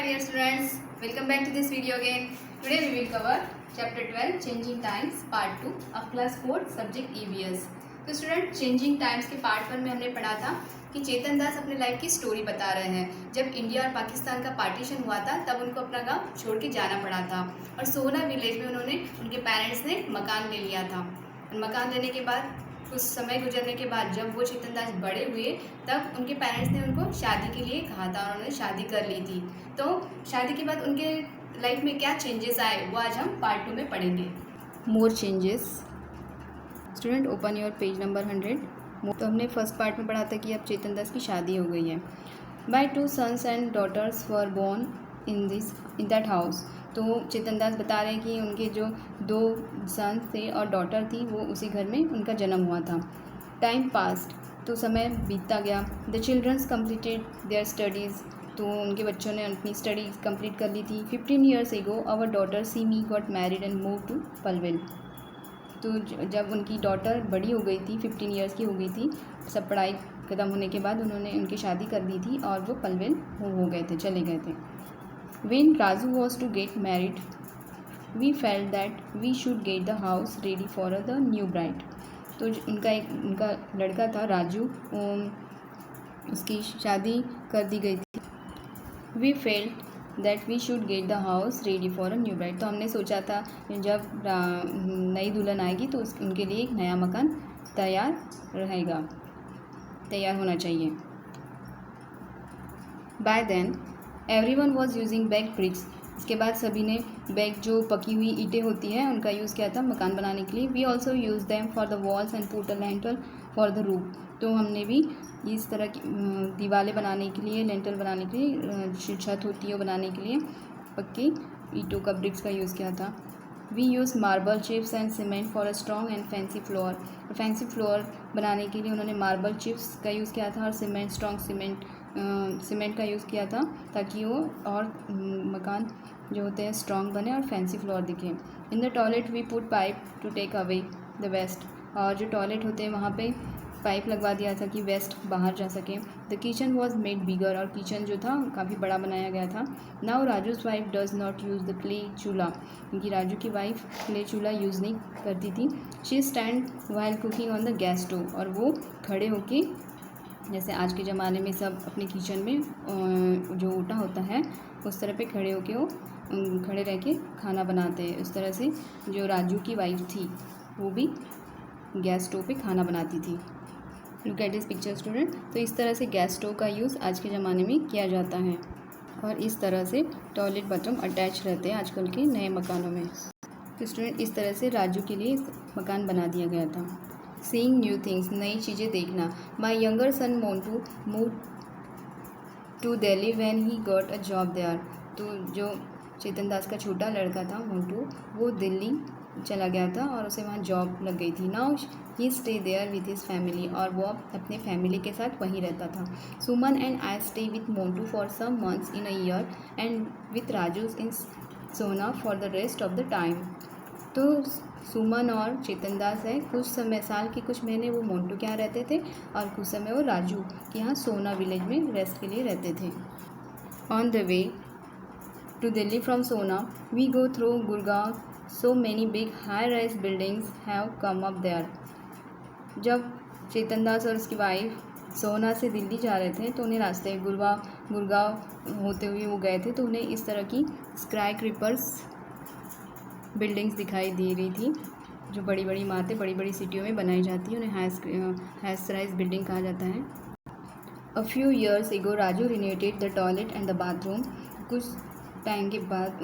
dear students, welcome back to this video again. Today we will cover chapter 12 changing times part 2 of class 4 subject EVS. तो student changing times के part 1 में हमने पढ़ा था कि चेतन दास अपने लाइफ की स्टोरी बता रहे हैं। जब इंडिया और पाकिस्तान का पार्टीशन हुआ था तब उनको अपना गांव छोड़ के जाना पड़ा था और सोहना विलेज में उनके पेरेंट्स ने मकान ले लिया था। मकान लेने के बाद कुछ समय गुजरने के बाद जब वो चेतन दास बड़े हुए तब उनके पेरेंट्स ने उनको शादी के लिए कहा था और उन्होंने शादी कर ली थी। तो शादी के बाद उनके लाइफ में क्या चेंजेस आए वो आज हम पार्ट 2 में पढ़ेंगे। More changes. Student open your page number 100। तो हमने फर्स्ट पार्ट में पढ़ा था कि अब चेतन दास की शादी हो गई है। By 2 sons and daughters were born in that house. तो चेतन दास बता रहे हैं कि उनके जो 2 सन्स थे और डॉटर थी वो उसी घर में उनका जन्म हुआ था। Time past. तो समय बीतता गया। The childrens completed their studies. तो उनके बच्चों ने अपनी स्टडी कंप्लीट कर ली थी। 15 years ago our daughter Seemi got married and move to Palwal. तो जब उनकी डॉटर बड़ी हो गई थी, 15 years की हो गई थी, सब पढ़ाई ख़त्म होने के बाद उन्होंने उनकी शादी कर दी थी और वो पलवल हो गए थे, चले गए थे। When Raju was to get married, we felt that we should get the house ready for the new bride. तो उनका लड़का था राजू, उसकी शादी कर दी गई थी। We felt that we should get the house ready for a new bride. तो हमने सोचा था जब नई दुल्हन आएगी तो उनके लिए एक नया मकान तैयार होना चाहिए। By then everyone was using bag bricks. इसके बाद सभी ने बैग जो पकी हुई ईंटें होती हैं उनका यूज़ किया था मकान बनाने के लिए। We also use them for the walls and put a lintel for the roof. तो हमने भी इस तरह की दीवारें बनाने के लिए, लेंटल बनाने के लिए, छत होती है बनाने के लिए पक्की ईंटों का ब्रिक्स का यूज़ किया था। We use marble chips and cement for a strong and fancy floor. Fancy floor बनाने के लिए उन्होंने मार्बल चिप्स का यूज़ किया था और स्ट्रॉन्ग सीमेंट का यूज़ किया था ताकि वो और मकान जो होते हैं स्ट्रॉन्ग बने और फैंसी फ्लोर दिखे। In the toilet we put pipe to take away the waste. और जो टॉयलेट होते हैं वहाँ पे पाइप लगवा दिया था कि वेस्ट बाहर जा सके। The kitchen was made bigger. और किचन जो था काफ़ी बड़ा बनाया गया था। Now Raju's wife does not use the clay chulha, क्योंकि राजू की वाइफ क्ले चूल्हा यूज़ नहीं करती थी। She stand while cooking on the gas stove. और वो खड़े होके, जैसे आज के ज़माने में सब अपने किचन में जो ऊटा होता है उस तरह पे खड़े होके वो खड़े रह के खाना बनाते हैं। उस तरह से जो राजू की वाइफ थी वो भी गैस स्टोव पे खाना बनाती थी। Look at this picture student. तो इस तरह से गैस स्टोव का यूज़ आज के ज़माने में किया जाता है और इस तरह से टॉयलेट बाथरूम अटैच रहते हैं आजकल के नए मकानों में। तो स्टूडेंट इस तरह से राजू के लिए मकान बना दिया गया था। सीइंग न्यू थिंग्स, नई चीज़ें देखना। My younger son Montu move to Delhi when he got a job there. तो जो चेतन दास का छोटा लड़का था मोंटू, वो दिल्ली चला गया था और उसे वहाँ जॉब लग गई थी। Now he stay there with his family. और वो अपने फैमिली के साथ वहीं रहता था। Suman and I stay with Montu for some months in a year and with Raju in Sona for the rest of the time. तो सुमन और चेतन दास है, कुछ समय साल के कुछ महीने वो मोंटू के यहाँ रहते थे और कुछ समय वो राजू के यहाँ सोना विलेज में रेस्ट के लिए रहते थे। On the way to Delhi from Sona we go through Gurgaon, so many big high rise buildings have come up there. जब चेतन दास और उसकी वाइफ सोना से दिल्ली जा रहे थे तो उन्हें रास्ते गुड़गांव होते हुए वो गए थे, तो उन्हें इस तरह की स्काई क्रीपर्स बिल्डिंग्स दिखाई दे रही थी जो बड़ी बड़ी इमारतें बड़ी बड़ी सिटियों में बनाई जाती है, उन्हें हाई राइज बिल्डिंग कहा जाता है। A few years ago Raju renovated the toilet and the bathroom. कुछ टाइम के बाद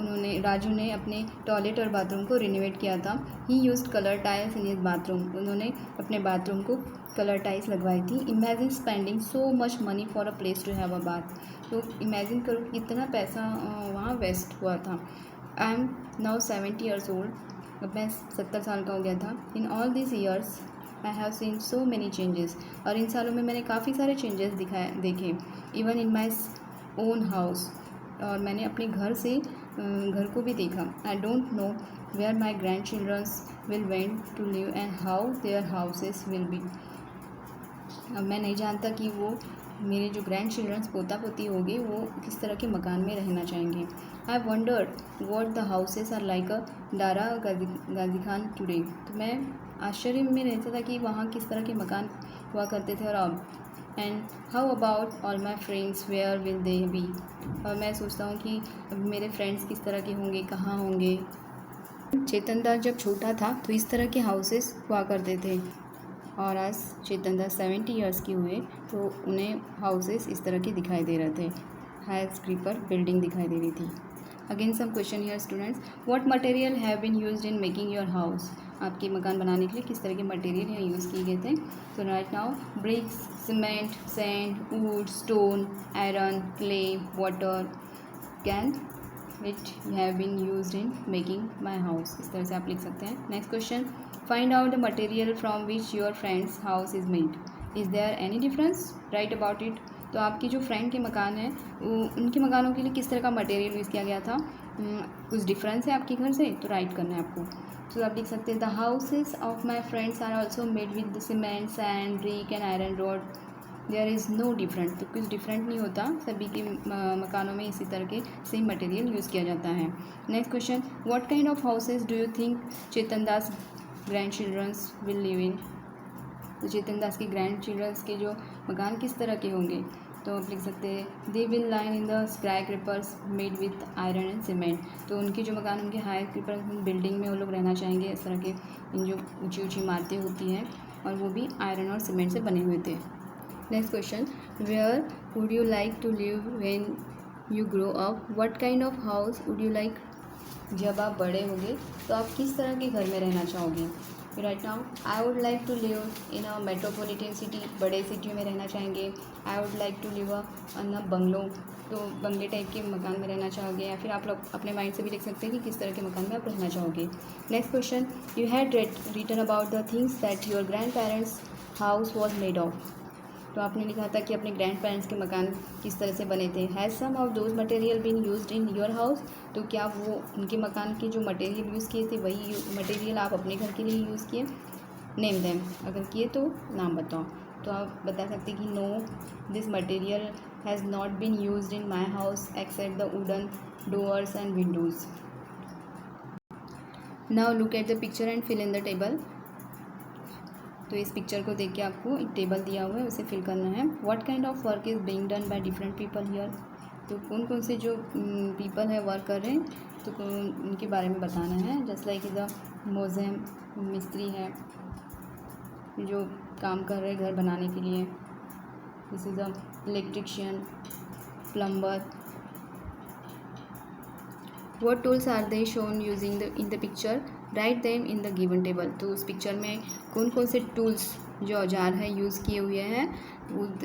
राजू ने अपने टॉयलेट और बाथरूम को रिनोवेट किया था। He used colour tiles in his bathroom. उन्होंने अपने बाथरूम को कलर टाइल्स लगवाई थी। Imagine spending so much money for a place to have a bath. तो इमेजिन करो कितना पैसा वहाँ वेस्ट हुआ था। I am now 70 years old। अब मैं 70 साल का हो गया था। In all this years I have seen so many changes. और इन सालों में मैंने काफ़ी सारे चेंजेस देखे। Even in my own house. और मैंने अपने घर को भी देखा। I don't know where my grand childrens will went to live and how their houses will be. अब मैं नहीं जानता कि वो मेरे जो ग्रैंड चिल्ड्रंस पोता पोती होंगे वो किस तरह के मकान में रहना चाहेंगे। I wondered what the houses are like a Dera Ghazi Khan today. तो मैं आश्चर्य में रहता था कि वहाँ किस तरह के मकान हुआ करते थे और अब। And how about all my friends where will they be. और मैं सोचता हूँ कि मेरे फ्रेंड्स किस तरह के होंगे, कहाँ होंगे। चेतन दास जब छोटा था तो इस तरह के हाउसेस हुआ करते थे और आज चेतन दास 70 ईयर्स के हुए तो उन्हें हाउसेस इस तरह के दिखाई दे रहे थे। हाई स्क्रीपर बिल्डिंग दिखाई दे रही थी। Again some question here students, what material have been used in making your house. आपके मकान बनाने के लिए किस तरह के मटेरियल यहाँ यूज़ किए गए थे। तो right now bricks, cement, sand, wood, stone, iron, clay, water can which have been used in making my house. इस तरह से आप लिख सकते हैं। Next question, find out the material from which your friends house is made. Is there any difference, write about it. तो आपकी जो फ्रेंड के मकान हैं उनके मकानों के लिए किस तरह का मटेरियल यूज़ किया गया था, कुछ डिफरेंस है आपके घर से, तो राइट करना है आपको। तो आप लिख सकते हैं the houses of my friends are also made with cement, sand, brick and iron rod. There is no different. तो कुछ डिफरेंट नहीं होता, सभी के मकानों में इसी तरह के सेम मटेरियल यूज़ किया जाता है। Next question, what kind of houses do you think Chetan Das grand childrens will live in. तो चेतन दास के ग्रैंड चिल्ड्रंस के जो मकान किस तरह के होंगे, तो आप लिख सकते हैं they will line in the sky creepers made with iron and cement. तो उनके जो मकान होंगे हाई क्रीपर बिल्डिंग में वो लोग रहना चाहेंगे। इस तरह के इन जो ऊंची ऊंची इमारतें होती हैं और वो भी आयरन और सीमेंट से बने हुए थे। Next question, where would you like to live when you grow up. What kind of house would you like. जब आप बड़े होंगे तो आप किस तरह के घर में रहना चाहोगे। Right now I would like to live in a metropolitan city. बड़े सिटियों में रहना चाहेंगे। I would like to live in a bungalow. तो बंगले टाइप के मकान में रहना चाहोगे, या फिर आप लोग अपने माइंड से भी लिख सकते हैं कि किस तरह के मकान में आप रहना चाहोगे। Next question, you had written about the things that your grand parents house was made of. तो आपने लिखा था कि अपने ग्रैंड पेरेंट्स के मकान किस तरह से बने थे। Has some of those material been used in your house. तो क्या वो उनके मकान के जो मटेरियल यूज़ किए थे वही मटेरियल आप अपने घर के लिए यूज़ किए। नेम देम, अगर किए तो नाम बताओ। तो आप बता सकते कि no this material has not been used in my house except the wooden doors and windows. Now look at the picture and fill in the table. तो इस पिक्चर को देख के आपको एक टेबल दिया हुआ है, उसे फिल करना है। What kind of work is being done by different people here. तो कौन कौन से जो पीपल है वर्क कर रहे हैं, तो उनके बारे में बताना है। जस्ट लाइक द मोजेम, मिस्त्री है जो काम कर रहे हैं घर बनाने के लिए। This is the electrician, plumber. What tools are they shown using in the picture? Write them in the given table. तो उस पिक्चर में कौन कौन से टूल्स जो औजार है यूज़ किए हुए हैं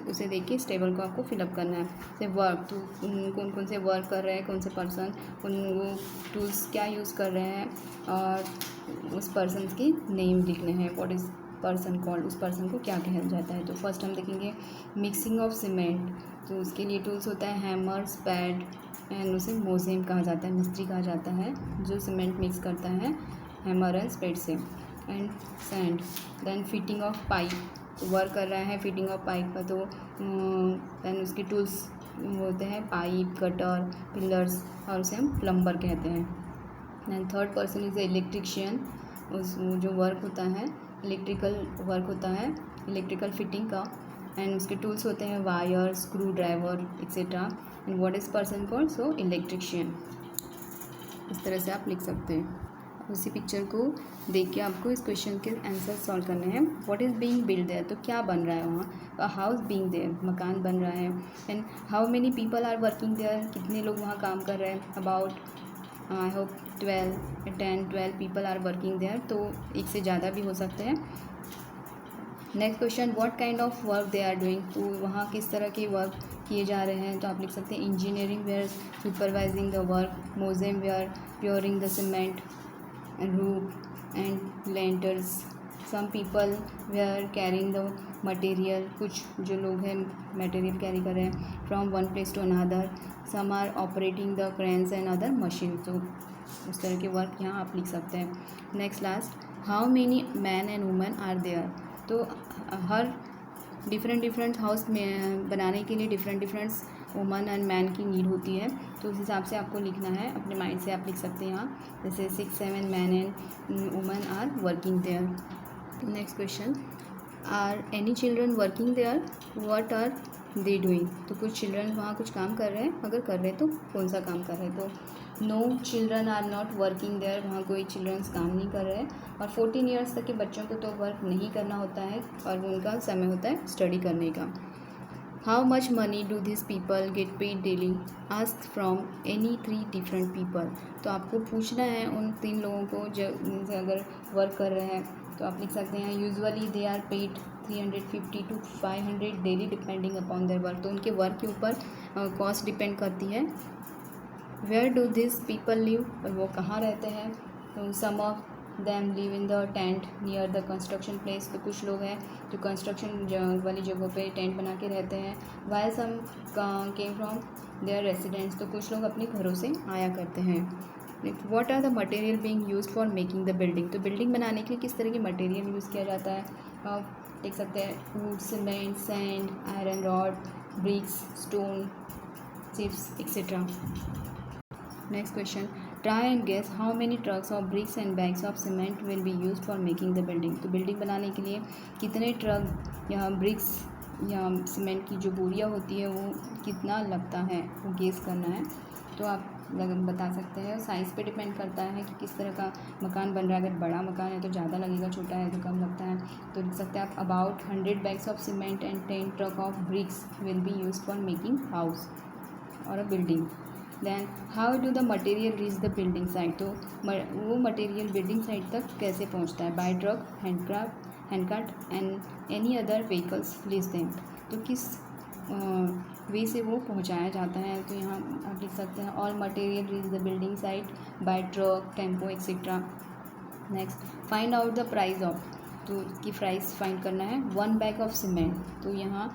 उसे देख के इस टेबल को आपको फिलअप करना है। जैसे वर्क, तो कौन कौन से वर्क कर रहे हैं, कौन से पर्सन, वो टूल्स क्या यूज़ कर रहे हैं और उस पर्सन की नेम लिखने हैं। व्हाट इज़ पर्सन कॉल्ड, उस पर्सन को क्या कहा जाता है। तो फर्स्ट हम देखेंगे मिक्सिंग ऑफ सीमेंट। तो उसके लिए टूल्स होता है हैमर, स्पैड एंड उसे मोजेम कहा जाता है, मिस्त्री कहा जाता है जो सीमेंट मिक्स करता है हैमर एंड स्पेड से। And sand, then fitting of pipe, work कर रहा है फिटिंग ऑफ पाइप का। तो देन उसके टूल्स होते हैं पाइप, कटर, पिलर्स, और उसे हम प्लम्बर कहते हैं। And third person is electrician. उस जो वर्क होता है इलेक्ट्रिकल वर्क होता है, इलेक्ट्रिकल फिटिंग का। एंड उसके टूल्स होते हैं wire, screw driver etcetera. And what is person called, so electrician. इस तरह से आप लिख सकते हैं। उसी पिक्चर को देख के आपको इस क्वेश्चन के आंसर सॉल्व करने हैं। What is being build their, तो क्या बन रहा है वहाँ। अ हाउस बीइंग देयर, मकान बन रहा है। And how many people are working there, कितने लोग वहाँ काम कर रहे हैं। About I hope 10-12 people are working there. तो एक से ज़्यादा भी हो सकते हैं। Next question, what kind of work they are doing. तो वहाँ किस तरह के वर्क किए जा रहे हैं। तो आप लिख सकते हैं engineering were supervising the work, masons were pouring the cement and roof and lintels. Some people were carrying the material, कुछ जो लोग हैं मटेरियल कैरी कर रहे हैं from one place to another. Some are operating the cranes and other machine. तो उस तरह के वर्क यहाँ आप लिख सकते हैं। Next last, how many man and women are there. तो हर डिफरेंट डिफरेंट हाउस में बनाने के लिए डिफरेंट वुमन एंड मैन की नीड होती है, तो उस हिसाब से आपको लिखना है, अपने माइंड से आप लिख सकते हैं यहाँ, जैसे 6-7 man and woman are working there. Next question, are any children working there, what are they doing. तो कुछ चिल्ड्रन वहाँ कुछ काम कर रहे हैं, अगर कर रहे हैं तो कौन सा काम कर रहे हैं। तो no children are not working there, वहाँ कोई चिल्ड्रंस काम नहीं कर रहे हैं। और 14 ईयर्स तक के बच्चों को तो वर्क नहीं करना होता है और उनका समय होता है स्टडी करने का। How much money do this people get paid daily, ask from any 3 different people. तो आपको पूछना है उन 3 लोगों को जो अगर वर्क कर रहे हैं, तो आप लिख सकते हैं usually they are paid 350 to 500 daily depending upon their work. तो उनके वर्क के ऊपर कॉस्ट डिपेंड करती है। Where do this people live, और वो कहाँ रहते हैं। तो some of them live in the tent near the construction place. तो कुछ लोग हैं जो कंस्ट्रक्शन वाली जगहों पे टेंट बना के रहते हैं। While some came from there residents. तो कुछ लोग अपने घरों से आया करते हैं। What are the material being used for making the building. तो बिल्डिंग बनाने के लिए किस तरह की मटेरियल यूज़ किया जाता है, आप देख सकते हैं wood, cement, sand, iron rod, bricks, stone, chips etcetera. Next question, try and guess how many trucks of bricks and bags of cement will be used for making the building. तो building बनाने के लिए कितने truck या BRICS या cement की जो बोरियाँ होती है वो कितना लगता है, वो गेस करना है। तो आप बता सकते हैं। साइज़ पे डिपेंड करता है कि किस तरह का मकान बन रहा है। अगर बड़ा मकान है तो ज़्यादा लगेगा, छोटा है तो कम लगता है। तो लिख सकते हैं आप about 100 bags of cement and 10 truck of bricks will be use for making house और a building. Then how do the material reach the building site. तो वो मटेरियल बिल्डिंग साइट तक कैसे पहुंचता है, by truck, handcart and any other vehicles lease them. तो किस वे से वो पहुंचाया जाता है। तो यहाँ आप लिख सकते हैं all material reach the building site bye truck, tempo etcetera. Next, find out the price of. तो इसकी प्राइस फाइंड करना है 1 बैग ऑफ सीमेंट। तो यहाँ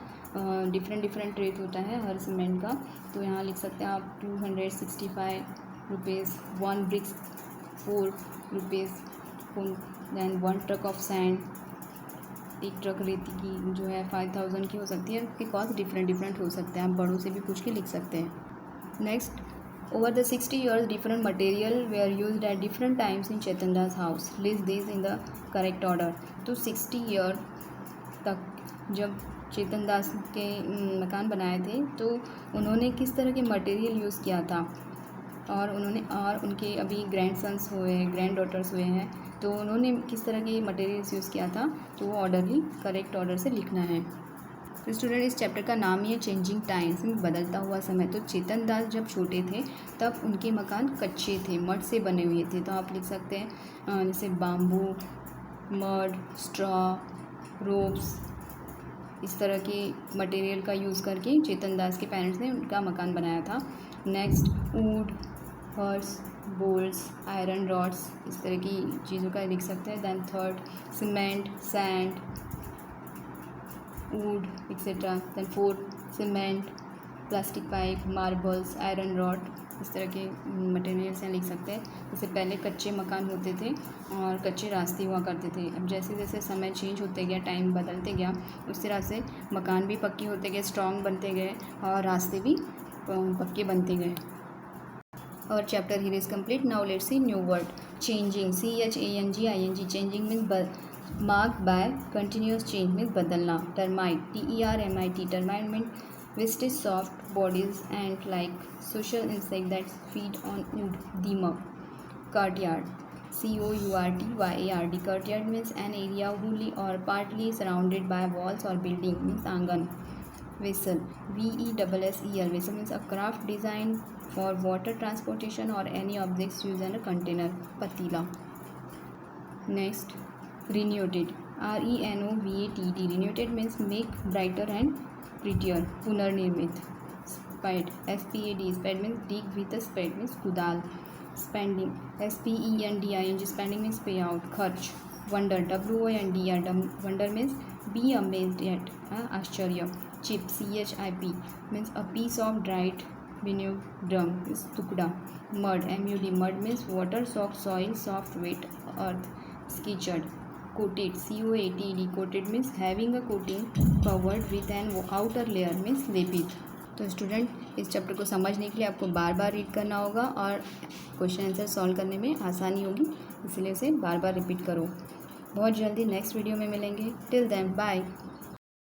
डिफरेंट रेट होता है हर सीमेंट का। तो यहाँ लिख सकते हैं आप 265 rupees, 1 bricks 4 rupees, than 1 truck of sand, एक ट्रक रेती की जो है 5000 की हो सकती है। उसके कॉस्ट डिफरेंट हो सकते हैं, आप बड़ों से भी पूछ के लिख सकते हैं। Next, over the 60 years different material were used at different times in Chetan Das house, list this in the correct order. तो 60 ईयर तक जब चेतन दास के मकान बनाए थे तो उन्होंने किस तरह के मटेरियल यूज़ किया था, और उनके अभी ग्रैंड सन्स हुए हैं, ग्रैंड डॉटर्स हुए हैं, तो उन्होंने किस तरह के मटेरियल्स यूज़ किया था। तो वो ऑर्डरली करेक्ट ऑर्डर से लिखना है। तो स्टूडेंट, इस चैप्टर का नाम ही है चेंजिंग टाइम्स, बदलता हुआ समय। तो चेतन दास जब छोटे थे तब उनके मकान कच्चे थे, मड से बने हुए थे। तो आप लिख सकते हैं जैसे बाम्बू, मड, स्ट्रॉ, रोप्स, इस तरह के मटेरियल का यूज़ करके चेतन दास के पेरेंट्स ने उनका मकान बनाया था। Next, wood, hers, bolts, iron rods, इस तरह की चीज़ों का लिख सकते हैं। Than third, cement, sand, wood etcetera. Than fourth, cement, plastic pipe, marbles, iron rod, इस तरह के मटेरियल्स हैं लिख सकते हैं। जैसे पहले कच्चे मकान होते थे और कच्चे रास्ते हुआ करते थे। अब जैसे जैसे समय चेंज होते गया, टाइम बदलते गया, उस तरह से मकान भी पक्के होते गए, स्ट्रॉन्ग बनते गए और रास्ते भी पक्के बनते गए। Our chapter here is complete. Now let's see new word, changing, CHANGING. Changing means marked by continuous change, means बदलना. Termite, TERMITE. Termite means viscous soft bodies and like social insect that feed on wood. Dima. Courtyard, COURTYARD. Courtyard means an area wholly or partly surrounded by walls or building, means आंगन. Vessel, VESSEL. Vessel means a craft designed for water transportation or any objects used in a container. Patila. Next, renovated, RENOVATED. Renovated means make brighter and prettier. Punarnirmit. Spade, SPAD. Spade means dig with a spade, means kudal. Spending, SPENDING. Spending means payout. Kharch. Wonder, WONDER. Wonder means be amazed at, आश्चर्य. Chip, CHIP means a piece of dried vinue drum, is tukda. Mud, MUD. Mud means water soaked soil, soft wet earth. Skittered. coated, COATED, coated means having a coating covered with an outer layer means लेपित। तो student इस chapter को समझने के लिए आपको बार बार read करना होगा और क्वेश्चन आंसर सॉल्व करने में आसानी होगी, इसलिए उसे बार बार रिपीट करो। बहुत जल्दी नेक्स्ट वीडियो में मिलेंगे। Till then bye.